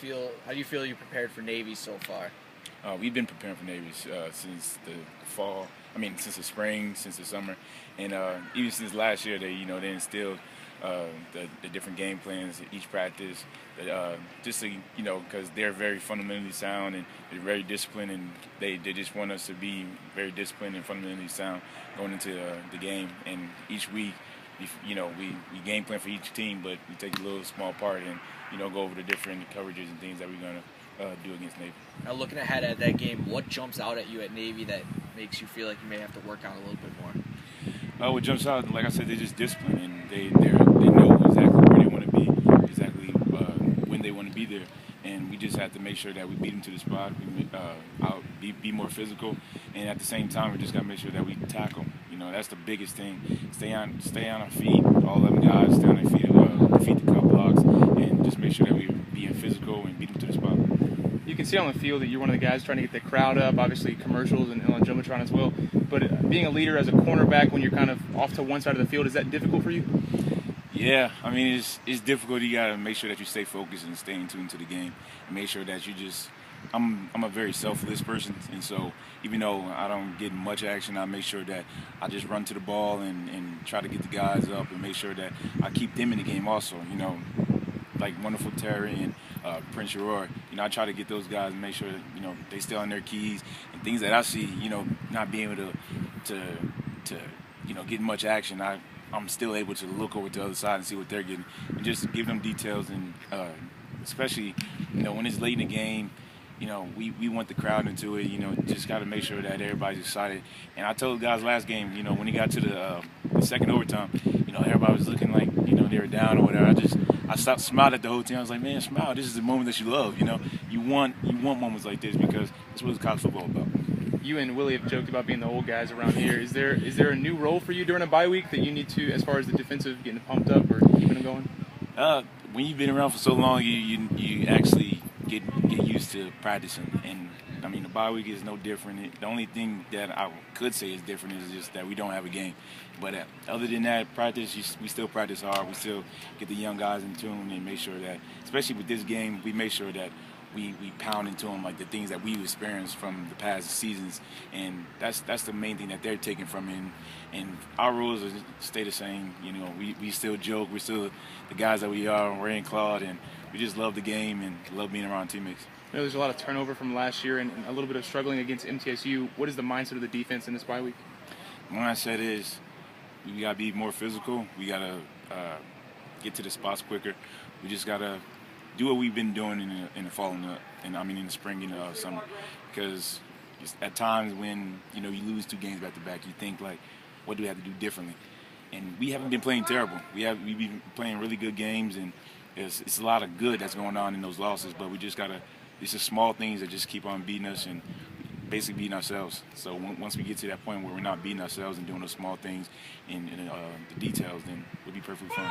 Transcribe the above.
feel? How do you feel you prepared for Navy so far? We've been preparing for Navy since the fall. I mean, since the spring, since the summer, and even since last year, they instilled the different game plans at each practice. Just to, because they're very fundamentally sound and they're very disciplined, and they just want us to be very disciplined and fundamentally sound going into the game. And each week, we game plan for each team, but we take a little small part and go over the different coverages and things that we're gonna do against Navy. Now, looking ahead at that game, what jumps out at you at Navy that makes you feel like you may have to work on a little bit more? What jumps out, like I said, they're just disciplined, and they know exactly where they want to be, exactly when they want to be there, and we just have to make sure that we beat them to the spot, be more physical, and at the same time, we just got to make sure that we tackle. That's the biggest thing. Stay on our feet. All 11 guys stay on their feet, defeat the cut blocks, and just make sure that we're being physical and beat them to the spot. You can see on the field that you're one of the guys trying to get the crowd up, obviously commercials and on Jumbotron as well. But being a leader as a cornerback when you're kind of off to one side of the field, is that difficult for you? Yeah, I mean, it's difficult. You got to make sure that you stay focused and stay in tune to the game, and make sure that you just. I'm a very selfless person, and so even though I don't get much action, I make sure that I just run to the ball and try to get the guys up and make sure that I keep them in the game also. Like Wonderful Terry and Prince Aurora, I try to get those guys and make sure that, they stay on their keys and things that I see, not being able to get much action. I'm still able to look over to the other side and see what they're getting and just give them details, and especially, when it's late in the game, we want the crowd into it, just got to make sure that everybody's excited. And I told the guys last game, when he got to the second overtime, everybody was looking like, they were down or whatever. I stopped, smiled at the whole team. I was like, man, smile. This is the moment that you love, You want moments like this because that's what college football about. You and Willie have joked about being the old guys around here. Is there a new role for you during a bye week that you need to, as far as the defensive, getting pumped up or keeping them going? When you've been around for so long, you actually get used to practicing, and I mean the bye week is no different. The only thing that I could say is different is just that we don't have a game. But other than that, we still practice hard. We still get the young guys in tune and make sure that, especially with this game, we make sure that we pound into them like the things that we've experienced from the past seasons, and that's the main thing that they're taking from it. And our rules stay the same. We still joke. We're still the guys that we are. Ray and Claude, and we just love the game and love being around teammates. There's a lot of turnover from last year and a little bit of struggling against MTSU. What is the mindset of the defense in this bye week? The mindset is we got to be more physical. We got to get to the spots quicker. We just got to do what we've been doing in the fall and in the spring and summer. Because at times when you lose 2 games back to back, you think like, what do we have to do differently? And we haven't been playing terrible. We've been playing really good games, and it's a lot of good that's going on in those losses. But we just gotta. It's just small things that just keep on beating us and basically beating ourselves. So once we get to that point where we're not beating ourselves and doing those small things in the details, then we'll be perfectly fine.